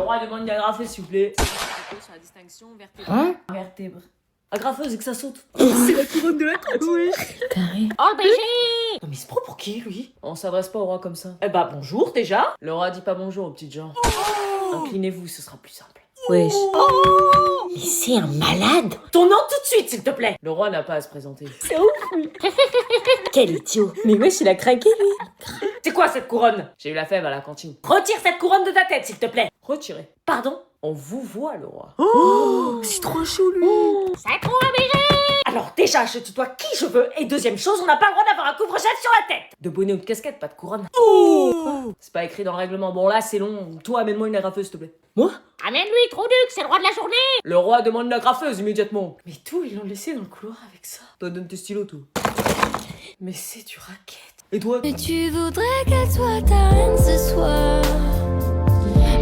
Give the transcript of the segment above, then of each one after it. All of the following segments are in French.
roi demande une agrafeuse, s'il vous plaît. Sur la distinction Hein? Vertèbre. Agrafeuse et que ça saute. C'est la couronne de la tête. Oui. Carré. Oh, BG! Non mais il se prend pour qui, lui? On s'adresse pas au roi comme ça. Eh bah bonjour déjà. Le roi dit pas bonjour aux petites gens. Inclinez-vous, ce sera plus simple. Wesh. Mais c'est un malade. Ton nom tout de suite, s'il te plaît. Le roi n'a pas à se présenter. C'est ouf, lui. Quel idiot. Mais wesh, il a craqué, lui. C'est quoi cette couronne? J'ai eu la fève à la cantine. Retire cette couronne de ta tête, s'il te plaît. Retirez. Pardon? On vous voit, le roi. Oh, c'est trop chaud, lui. Ça trop BG! Alors déjà, je tutoie qui je veux. Et deuxième chose, on n'a pas le droit d'avoir un couvre-chef sur la tête. De bonnet ou de casquette, pas de couronne. Oh, c'est pas écrit dans le règlement. Bon là, c'est long. Toi, amène-moi une agrafeuse, s'il te plaît. Moi? Amène-lui, trop duc, c'est le roi de la journée! Le roi demande une agrafeuse immédiatement. Mais tout, ils l'ont laissé dans le couloir avec ça. Toi, donne tes stylos, tout. Mais c'est du racket. Et toi? Et tu voudrais qu'elle soit ta reine ce soir,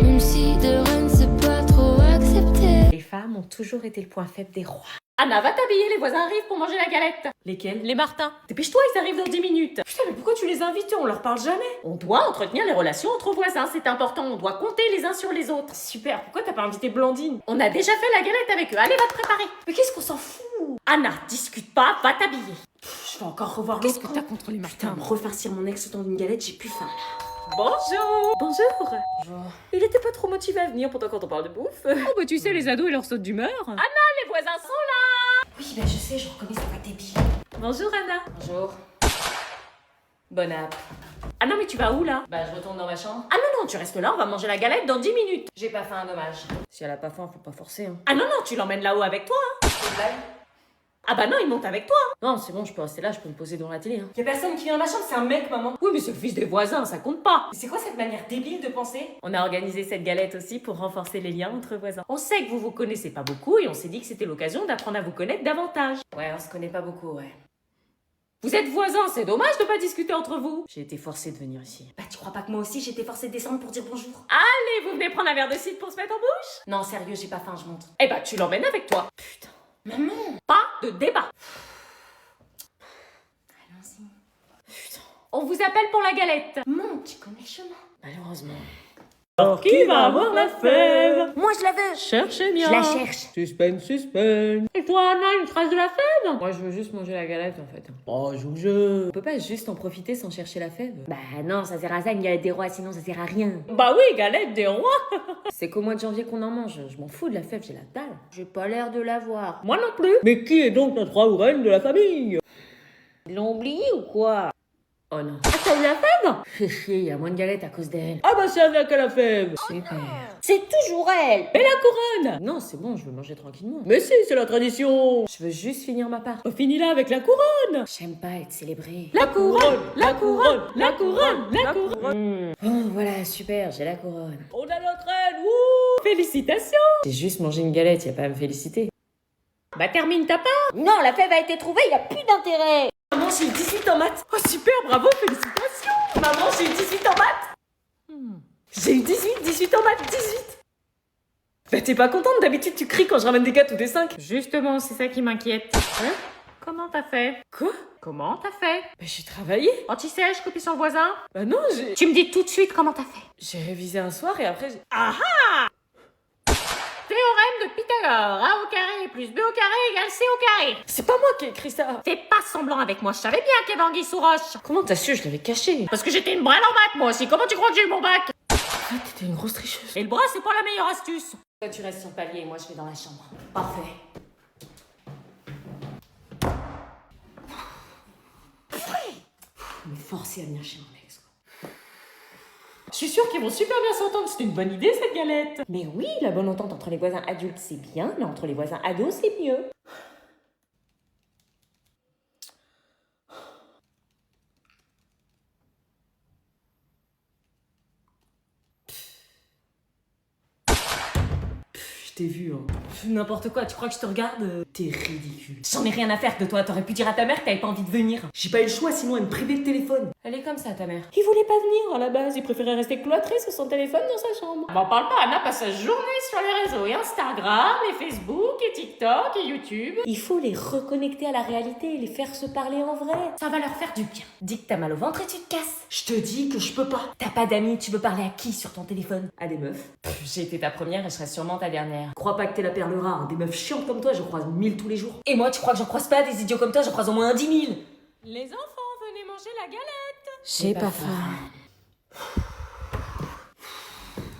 même si de reine c'est pas trop accepté. Les femmes ont toujours été le point faible des rois. Anna, va t'habiller, les voisins arrivent pour manger la galette. Lesquels? Les Martins. Dépêche-toi, ils arrivent dans 10 minutes. Putain, mais pourquoi tu les invites? On leur parle jamais. On doit entretenir les relations entre voisins, c'est important, on doit compter les uns sur les autres. Super, pourquoi t'as pas invité Blandine? On a déjà fait la galette avec eux, allez, va te préparer. Mais qu'est-ce qu'on s'en fout? Anna, discute pas, va t'habiller. Je vais encore revoir Qu'est-ce l'autre. que t'as contre les Putain, Martins? me refarcir mon ex dans une galette, j'ai plus faim là. Bonjour. Bonjour. Il était pas trop motivé à venir pourtant quand on parle de bouffe. Oh bah tu sais, les ados, ils leur sautent d'humeur. Anna, les voisins sont là. Oui, bah je sais, je reconnais sa voix débile. Bonjour Anna. Bonjour. Bonne app. Ah non, mais tu vas où là? Bah je retourne dans ma chambre. Ah non, non, tu restes là, on va manger la galette dans 10 minutes. J'ai pas faim, dommage. Si elle a pas faim, faut pas forcer, hein. Ah non, non, tu l'emmènes là-haut avec toi. Hein. C'est une blague? Ah bah non, il monte avec toi. Hein. Non, c'est bon, je peux rester là, je peux me poser devant la télé, hein. Y a personne qui vient dans ma chambre, c'est un mec, maman. Oui, mais c'est le fils des voisins, ça compte pas. Mais c'est quoi cette manière débile de penser? On a organisé cette galette aussi pour renforcer les liens entre voisins. On sait que vous vous connaissez pas beaucoup et on s'est dit que c'était l'occasion d'apprendre à vous connaître davantage. Ouais, on se connaît pas beaucoup, ouais. Vous êtes voisins, c'est dommage de pas discuter entre vous. J'ai été forcée de venir ici. Bah, tu crois pas que moi aussi, j'étais forcée de descendre pour dire bonjour? Allez, vous venez prendre un verre de cidre pour se mettre en bouche? Non, sérieux, j'ai pas faim, je monte. Eh bah, tu l'emmènes avec toi. Putain. Maman. Pas de débat. Allons-y. Putain. On vous appelle pour la galette. Monte, tu connais le chemin. Malheureusement. Alors, qui va avoir la fève? Moi, je la veux. Cherchez bien. Je la cherche. Suspense, suspense. Et toi, Anna, une trace de la fève? Moi, je veux juste manger la galette, en fait. Oh, je. On peut pas juste en profiter sans chercher la fève. Bah non, ça sert à ça, une galette des rois, sinon ça sert à rien. Bah oui, galette des rois. C'est qu'au mois de janvier qu'on en mange. Je m'en fous de la fève, j'ai la dalle. J'ai pas l'air de l'avoir. Moi non plus. Mais qui est donc notre roi ou reine de la famille? Ils l'ont oublié ou quoi? Oh non. Ah, t'as eu la fève? Fais chier, y a moins de galettes à cause d'elle. Ah bah c'est avec la fève. Super. C'est toujours elle. Et la couronne? Non, c'est bon, je veux manger tranquillement. Mais si, c'est la tradition. Je veux juste finir ma part. On finit là avec la couronne. J'aime pas être célébrée. La couronne, la couronne, la couronne, la couronne. Oh, voilà, super, j'ai la couronne. On a notre reine, wouh! Félicitations. J'ai juste mangé une galette, y a pas à me féliciter. Bah termine ta part. Non, la fève a été trouvée, y a plus d'intérêt. Maman, j'ai eu 18 en maths. Oh super, bravo, félicitations. Maman, j'ai eu 18 en maths. J'ai eu 18 en maths, 18. Bah t'es pas contente, d'habitude tu cries quand je ramène des 4 ou des 5. Justement, c'est ça qui m'inquiète. Hein? Comment t'as fait? Quoi? Comment t'as fait? Bah j'ai travaillé. Anti-sèche, copie sur le voisin? Bah non, j'ai... Tu me dis tout de suite comment t'as fait. J'ai révisé un soir et après j'ai... Théorème de Pythagore. A au carré plus B au carré égale C au carré. C'est pas moi qui ai écrit ça. Fais pas semblant avec moi, je savais bien qu'il y avait anguille sous roche. Comment t'as su? Je l'avais caché. Parce que j'étais une brêle en maths moi aussi, comment tu crois que j'ai eu mon bac? Ah, t'étais une grosse tricheuse. Et le bras, c'est pas la meilleure astuce. Toi, tu restes sur le palier et moi, je vais dans la chambre. Parfait. Me forcer à venir chez mon ex, quoi. Je suis sûre qu'ils vont super bien s'entendre, c'est une bonne idée cette galette. Mais oui, la bonne entente entre les voisins adultes, c'est bien, mais entre les voisins ados, c'est mieux. Je t'ai vu, hein. N'importe quoi, tu crois que je te regarde? T'es ridicule. J'en ai rien à faire de toi, t'aurais pu dire à ta mère que t'avais pas envie de venir. J'ai pas eu le choix, sinon elle me privait de téléphone. Elle est comme ça, ta mère. Il voulait pas venir à la base, il préférait rester cloîtré sur son téléphone dans sa chambre. M'en parle pas, Anna passe sa journée sur les réseaux, et Instagram, et Facebook, et TikTok, et YouTube. Il faut les reconnecter à la réalité et les faire se parler en vrai. Ça va leur faire du bien. Dis que t'as mal au ventre et tu te casses. Je te dis que je peux pas. T'as pas d'amis, tu veux parler à qui sur ton téléphone? À des meufs. J'ai été ta première et je serai sûrement ta dernière. Crois pas que t'es la perle rare, hein. Des meufs chiantes comme toi, je croise 1000 tous les jours. Et moi, tu crois que j'en croise pas des idiots comme toi, j'en croise au moins 10 000. Les enfants, venez manger la galette. J'ai pas faim.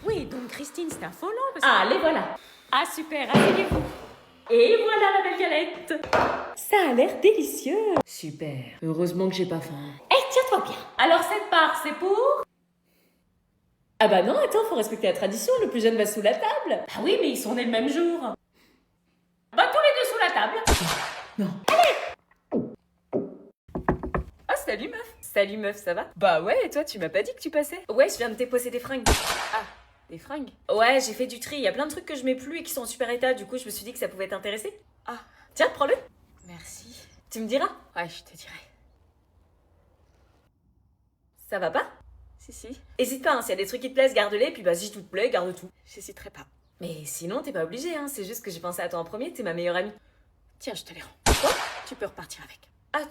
Oui, donc Christine, c'est un faux nom parce Ah, les voilà. Ah super, asseyez-vous. Et voilà la belle galette. Ça a l'air délicieux. Super. Heureusement que j'ai pas faim. Tiens-toi bien. Alors cette part, c'est pour... Ah bah non, attends, faut respecter la tradition, le plus jeune va sous la table. Ah oui, mais ils sont nés le même jour. Bah tous les deux sous la table. Non. Ah salut meuf. Salut meuf, ça va? Bah ouais, et toi tu m'as pas dit que tu passais? Ouais, je viens de déposer des fringues. Ah, des fringues. Ouais, j'ai fait du tri. Il y a plein de trucs que je mets plus et qui sont en super état. Du coup, je me suis dit que ça pouvait t'intéresser. Ah, Tiens, prends-le. merci. Tu me diras. Ouais, je te dirai. Ça va pas? Si. Hésite pas, hein, s'il y a des trucs qui te plaisent, garde-les. Puis bah, si tout te plaît, garde tout. J'hésiterai pas. Mais sinon, t'es pas obligé, hein. C'est juste que j'ai pensé à toi en premier. T'es ma meilleure amie. Tiens, je te les rends. Quoi? Tu peux repartir avec. Ah,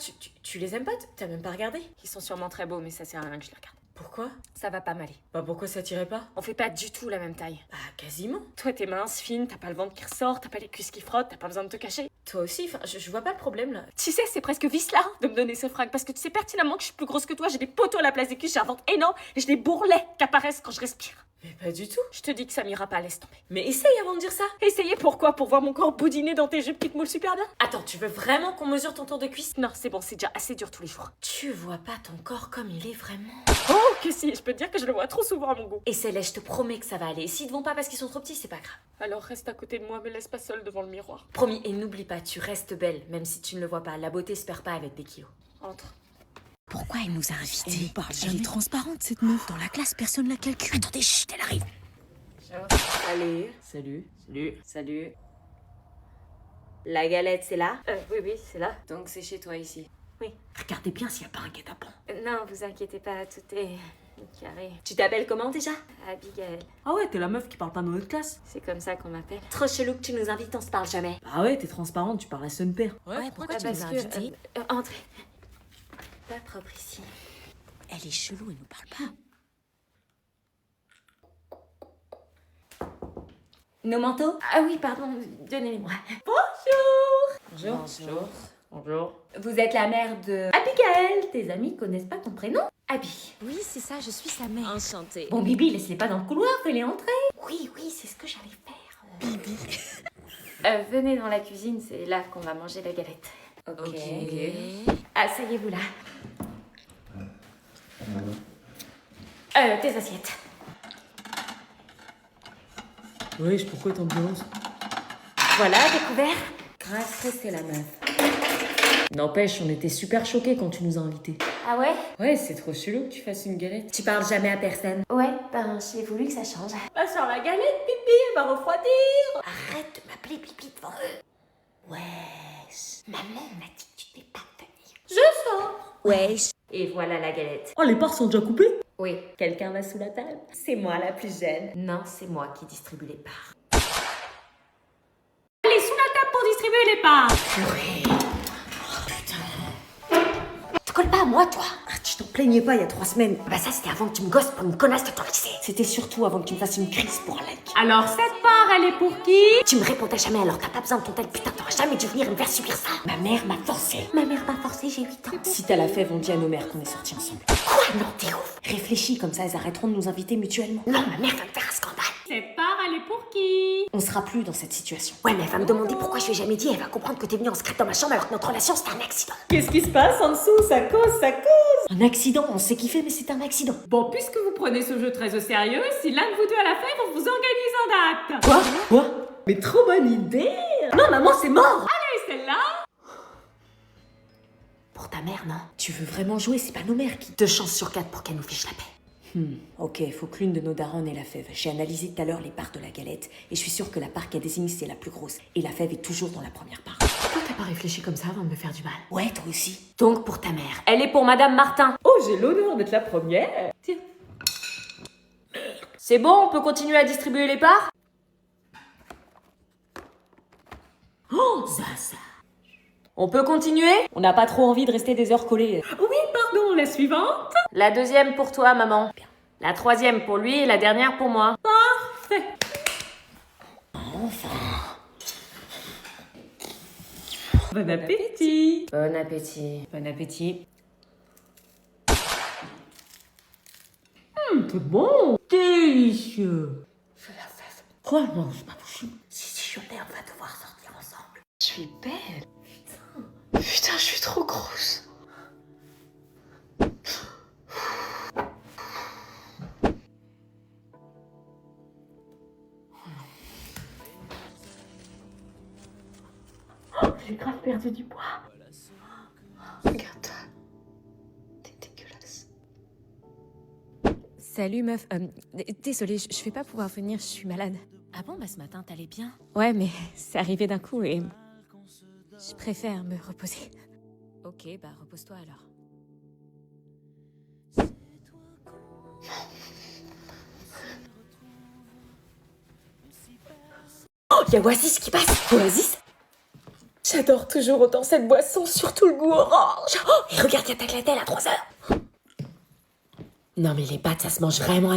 tu les aimes pas? T'as même pas regardé? Ils sont sûrement très beaux, mais ça sert à rien que je les regarde. Pourquoi? Ça va pas m'aller. Bah, pourquoi ça tirait pas? On fait pas du tout la même taille. Bah, quasiment. Toi, t'es mince, fine, t'as pas le ventre qui ressort, t'as pas les cuisses qui frottent, t'as pas besoin de te cacher. Toi aussi, enfin, je vois pas le problème là. Tu sais, c'est presque vice-là de me donner ce fringue parce que tu sais pertinemment que je suis plus grosse que toi, j'ai des poteaux à la place des cuisses, j'ai un ventre énorme et j'ai des bourrelets qui apparaissent quand je respire. Mais pas du tout. Je te dis que ça m'ira pas, laisse tomber. Mais essaye avant de dire ça. Essayez pourquoi? Pour voir mon corps boudiner dans tes jupes qui te moulent super bien? Attends, tu veux vraiment qu'on mesure ton tour de cuisse? Non, c'est bon, c'est déjà assez dur tous les jours. Tu vois pas ton corps comme il est vraiment. Oh, que si, je peux te dire que je le vois trop souvent à mon goût. Essaie-les, je te promets que ça va aller. S'ils te vont pas parce qu'ils sont trop petits, c'est pas grave. Alors reste à côté de moi, me laisse pas seule devant le miroir. Promis, et n'oublie pas, tu restes belle, même si tu ne le vois pas. La beauté se perd pas avec des kilos. Entre. Pourquoi elle nous a invités? Elle nous parle jamais. Elle est transparente, cette meuf. Dans la classe, personne la calcule. Attendez, chut, elle arrive. Allez, salut. La galette, c'est là? Oui, c'est là. Donc c'est chez toi ici. Oui. Regardez bien s'il y a pas un guet-apens. Non, vous inquiétez pas, tout est carré. Tu t'appelles comment déjà? Abigail. Ah ouais, t'es la meuf qui parle pas dans notre classe. C'est comme ça qu'on m'appelle. Trop chelou que tu nous invites, on se parle jamais. Ah ouais, t'es transparente, tu parles à son père. Ouais, pourquoi tu parce nous as que, invités? Entrez. Pas propre ici. Elle est chelou, elle nous parle pas. Nos manteaux? Ah oui, pardon, donnez-les-moi. Bonjour. Vous êtes la mère de Abigail. Tes amis connaissent pas ton prénom? Abby. Oui, c'est ça, je suis sa mère. Enchantée. Bon, Bibi, laisse-les pas dans le couloir, fais-les entrer. Oui, c'est ce que j'allais faire. Venez dans la cuisine, c'est là qu'on va manger la galette. Ok. Asseyez-vous là. Tes assiettes. Wesh, pourquoi t'ambiance? Voilà, découvert. Grave stressée la meuf. N'empêche, on était super choqués quand tu nous as invités. Ah ouais? Ouais, c'est trop chelou que tu fasses une galette. Tu parles jamais à personne. Ouais, ben j'ai voulu que ça change. Pas sur la galette, Bibi, elle va refroidir. Arrête de m'appeler Pipi devant eux. Wesh. Maman m'a dit que tu t'es pas tenir. Je sors. Wesh. Et voilà la galette. Oh, les parts sont déjà coupées? Oui, quelqu'un va sous la table. C'est moi la plus jeune. Non, c'est moi qui distribue les parts. Allez, sous la table pour distribuer les parts. Te colle pas à moi, toi. Ah, tu t'en plaignais pas il y a 3 semaines. Bah ça, c'était avant que tu me gosses pour une connasse de ton lycée. C'était surtout avant que tu me fasses une crise pour un like. Alors cette part, elle est pour qui? Tu me répondais jamais alors t'as pas besoin de ton tel putain, t'aurais jamais dû venir me faire subir ça. Ma mère m'a forcé. Ma mère m'a forcée, j'ai 8 ans. Si t'as la fève, on dit à nos mères qu'on est sortis ensemble. Quoi? Non, t'es ouf. Réfléchis, comme ça elles arrêteront de nous inviter mutuellement. Non, ma mère va me faire un scandale. Cette part, elle est pour qui? On sera plus dans cette situation. Ouais, mais elle va me demander pourquoi je lui ai jamais dit. Elle va comprendre que t'es venue en secret dans ma chambre alors que notre relation c'était un accident. Qu'est-ce qui se passe en dessous? Ça cause. Un accident, on sait kiffer, mais c'est un accident. Bon, puisque vous prenez ce jeu très au sérieux, si l'un de vous deux a la fève, on vous organise un date. Quoi? Mais trop bonne idée! Non, maman, c'est mort. Et celle-là? Pour ta mère, non. Tu veux vraiment jouer, c'est pas nos mères qui... 2 chances sur 4 pour qu'elle nous fiche la paix. Ok, faut que l'une de nos darons ait la fève. J'ai analysé tout à l'heure les parts de la galette, et je suis sûre que la part qu'elle désigne, c'est la plus grosse. Et la fève est toujours dans la première part. Pourquoi t'as pas réfléchi comme ça avant de me faire du mal? Ouais, toi aussi. Donc pour ta mère. Elle est pour Madame Martin. Oh, j'ai l'honneur d'être la première. Tiens. C'est bon, on peut continuer à distribuer les parts? Oh, Zaza. On peut continuer? On n'a pas trop envie de rester des heures collées. Oui, pardon, la suivante. La deuxième pour toi, maman. La troisième pour lui et la dernière pour moi. Bon appétit. Bon appétit. Bon appétit. C'est bon. Délicieux. Oh non, c'est pas possible. Si je l'ai, on va devoir sortir ensemble. Je suis belle. Putain, je suis trop grosse. Oh, j'ai grave perdu du poids. Regarde-toi. T'es dégueulasse. Salut meuf, désolée, je vais pas pouvoir venir, je suis malade. Ah bon, bah ce matin, t'allais bien? Ouais, mais c'est arrivé d'un coup et... Je préfère me reposer. Ok, bah repose-toi alors. Oh, y'a Oasis qui passe! Oasis? J'adore toujours autant cette boisson, surtout le goût orange! Oh, et regarde, y'a ta clatelle à 3 heures! Non mais les pâtes, ça se mange vraiment avec...